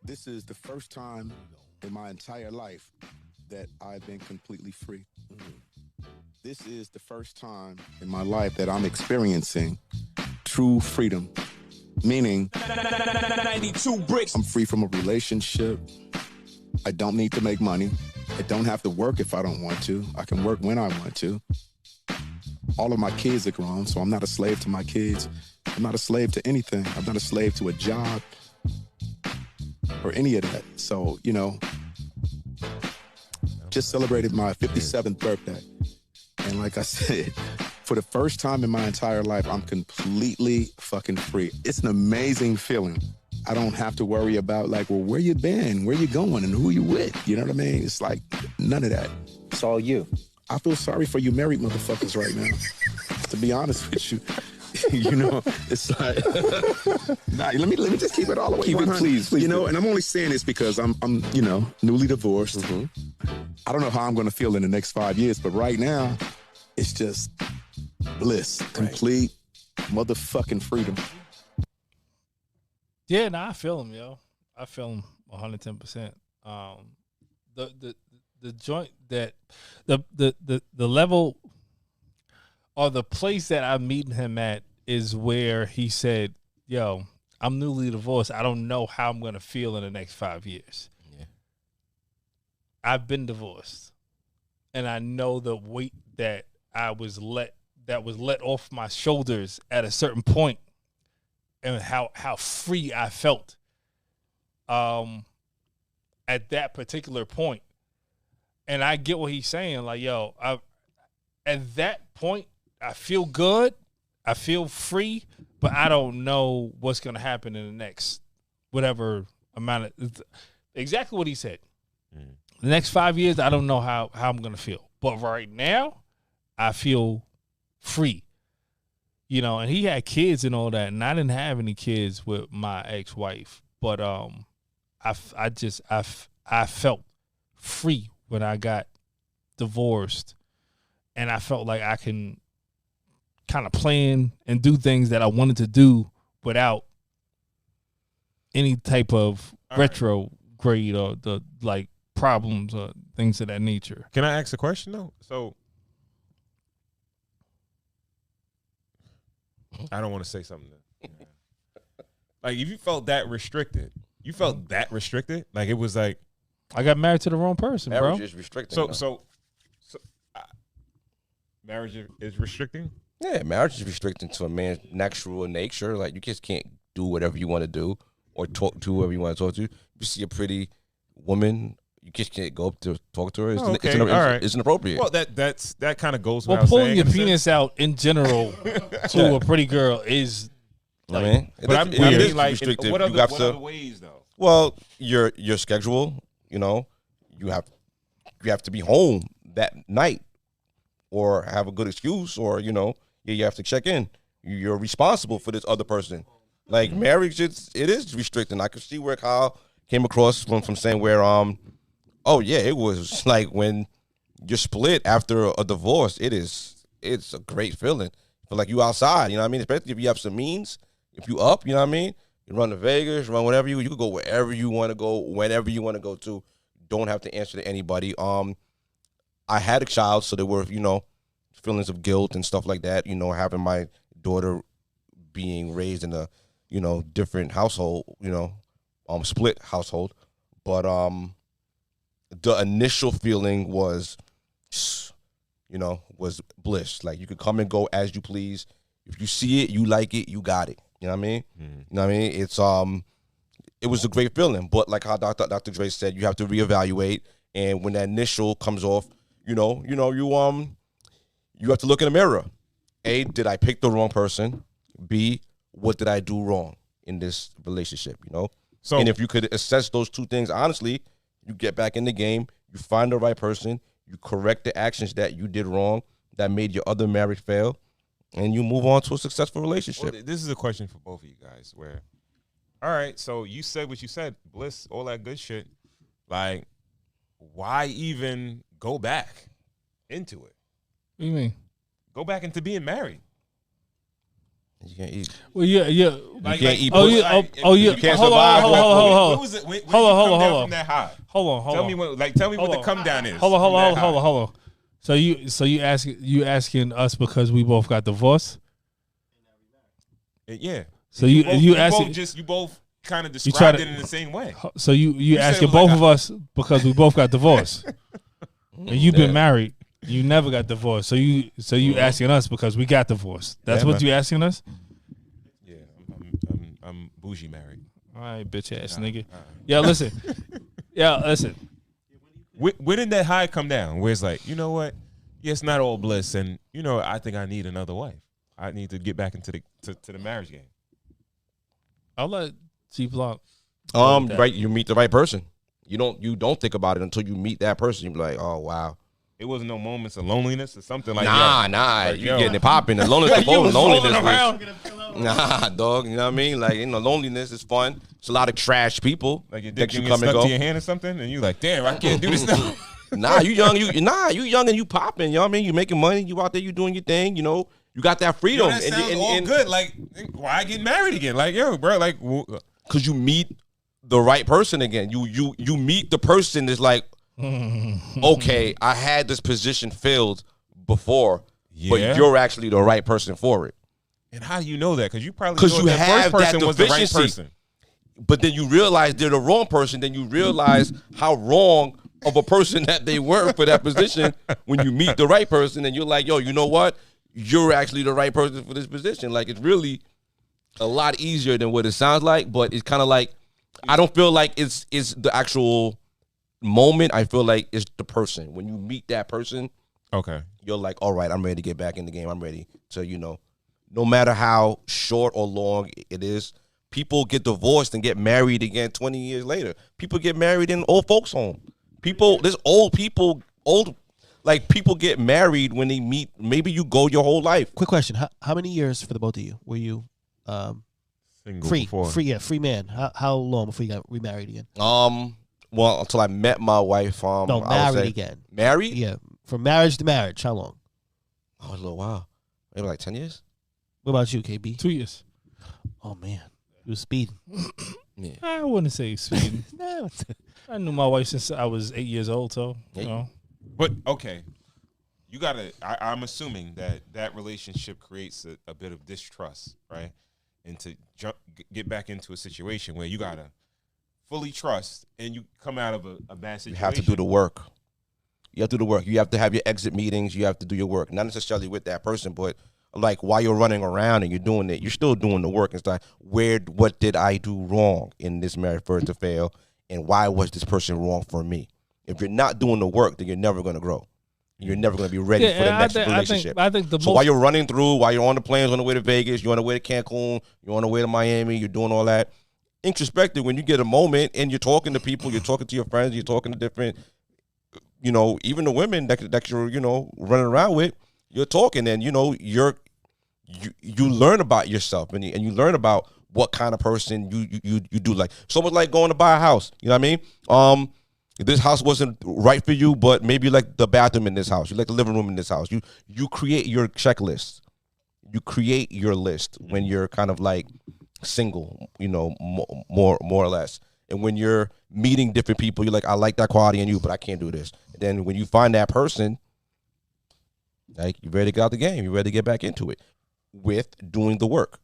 This is the first time in my entire life that I've been completely free. This is the first time in my life that I'm experiencing true freedom, meaning 92 bricks. I'm free from a relationship. I don't need to make money. I don't have to work if I don't want to. I can work when I want to. All of my kids are grown, so I'm not a slave to my kids. I'm not a slave to anything. I'm not a slave to a job or any of that. So, just celebrated my 57th birthday. And like I said, for the first time in my entire life, I'm completely fucking free. It's an amazing feeling. I don't have to worry about like, well, where you been, where you going, and who you with. You know what I mean? It's like none of that. It's all you. I feel sorry for you married motherfuckers right now. To be honest with you. It's like, nah, let me just keep it all the way. Keep it, please. And I'm only saying this because I'm newly divorced. I don't know how I'm going to feel in the next 5 years, but right now, it's just bliss, complete motherfucking freedom. Yeah, I feel him, yo. I feel him 110%. The joint that the level or the place that I'm meeting him at is where he said, "Yo, I'm newly divorced. I don't know how I'm gonna feel in the next 5 years. Yeah. I've been divorced, and I know the weight that was let off my shoulders at a certain point, and how free I felt at that particular point. And I get what he's saying. Like, yo, at that point, I feel good. I feel free, but I don't know what's going to happen in the next whatever amount of exactly what he said. The next 5 years, I don't know how I'm going to feel. But right now, I feel free. And he had kids and all that, and I didn't have any kids with my ex-wife. But I felt free when I got divorced, and I felt like I can kind of plan and do things that I wanted to do without any type of retrograde or the like problems or things of that nature. Can I ask a question though? So I don't want to say something. Like if you felt that restricted, like it was like I got married to the wrong person, Marriage bro. is restricting. so marriage is restricting. Yeah, marriage is restricting to a man's natural nature. Like you just can't do whatever you want to do or talk to whoever you want to talk to. You see a pretty woman, you just can't go up to talk to her. It's, Okay, it's, all right. it's inappropriate. Well, that kind of goes. Well, without pulling saying, your in a sense. penis out in general to a pretty girl is I mean, But it I is mean, like, restrictive. what You got to- other ways though? Well, your schedule, you have to be home that night or have a good excuse or, you have to check in. You're responsible for this other person. Like marriage, it is restricting. I can see where Kyle came across from saying where, it was like when you're split after a divorce, it's a great feeling. Feel like you outside, you know what I mean? Especially if you have some means, if you up, you know what I mean? You run to Vegas, run whatever you could go wherever you want to go, whenever you want to go to. Don't have to answer to anybody. I had a child, so there were, feelings of guilt and stuff like that, having my daughter being raised in a, different household, split household. But the initial feeling was bliss. Like you could come and go as you please. If you see it, you like it, you got it. You know what I mean? You know what I mean? It's it was a great feeling. But like how Dr. Dre said, you have to reevaluate. And when that initial comes off, you have to look in the mirror. A, did I pick the wrong person? B, what did I do wrong in this relationship? So, and if you could assess those two things honestly, you get back in the game, you find the right person, you correct the actions that you did wrong that made your other marriage fail, and you move on to a successful relationship. well, this is a question for both of you guys. Where, all right, so you said what you said, bliss, all that good shit. Like, why even go back into it? What do you mean? Go back into being married. You can't eat. Well, yeah. You can't eat. Oh, pussy. you can't hold survive. on. What was it? When did you come down Hold from that high? on. Tell me what the come down is. Hold on. So you asking us because we both got divorced? Yeah. So you asking you both kind of described it in the same way. So you said asking it was both of us because we both got divorced, and you've been married. You never got divorced. So you asking us because we got divorced. That's Yeah, what man. you asking us? Yeah, I'm bougie married. All right, bitch ass nigga. Yeah, listen. When did that high come down? Where it's like, you know what? Yeah, it's not all bliss, and I think I need another wife. I need to get back into the marriage game. I'll let G Block. Right. You meet the right person. You don't think about it until you meet that person. You be like, oh wow. It wasn't no moments of loneliness or something like Nah. Like, You getting it popping. The loneliness. Nah, dog. You know what I mean? Like, loneliness is fun. It's a lot of trash people. Like your that dick you get come and stuck go. to your hand or something, and you like, damn, I can't do this now. Nah, you young. You young and you popping. You know what I mean? You making money. You out there. You doing your thing. You got that freedom. That sounds all good. Like, why get married again? Like, yo, bro, like, Because you meet the right person again. You meet the person that's like, okay, I had this position filled before, but you're actually the right person for it. And how do you know that? Because you probably know You that have first person that was the right deficiency. person. But then you realize they're the wrong person. Then you realize how wrong of a person that they were for that position when you meet the right person. And you're like, yo, you know what? You're actually the right person for this position. Like, it's really a lot easier than what it sounds like. But it's kind of like, I don't feel like it's the actual moment. I feel like it's the person. When you meet that person, Okay. you're like, all right, I'm ready to get back in the game. I'm ready to, no matter how short or long it is, people get divorced and get married again 20 years later. People get married in old folks' home. People get married when they meet. Maybe you go your whole life. Quick question: How many years for the both of you were you Single free? before. Free man. How long before you got remarried again? Well, until I met my wife. No, I would married say- again. Married? Yeah, from marriage to marriage. How long? Oh, a little while. Maybe like 10 years. What about you, KB? 2 years. Oh man, you was speeding. Yeah. I wouldn't say Sweden. I knew my wife since I was 8 years old, so But okay, you gotta. I'm assuming that relationship creates a bit of distrust, right? And to get back into a situation where you gotta fully trust, and you come out of a bad situation. You have to do the work. You have to do the work. You have to have your exit meetings. You have to do your work. Not necessarily with that person, but like while you're running around and you're doing it, you're still doing the work. It's like, what did I do wrong in this marriage for it to fail? And why was this person wrong for me? If you're not doing the work, then you're never going to grow. You're never going to be ready for the next relationship. I think so while you're running through, while you're on the planes on the way to Vegas, you're on the way to Cancun, you're on the way to Miami, you're doing all that. Introspective, when you get a moment and you're talking to people, you're talking to your friends, you're talking to different, even the women that you're, running around with, you're talking and, you learn about yourself and you learn about what kind of person you do. Like, it's almost like going to buy a house. You know what I mean? This house wasn't right for you, but maybe you like the bathroom in this house. You like the living room in this house. You create your checklist. You create your list when you're kind of like single, more or less. And when you're meeting different people, you're like, I like that quality in you, but I can't do this. And then when you find that person, like, you're ready to get out the game. You're ready to get back into it with doing the work.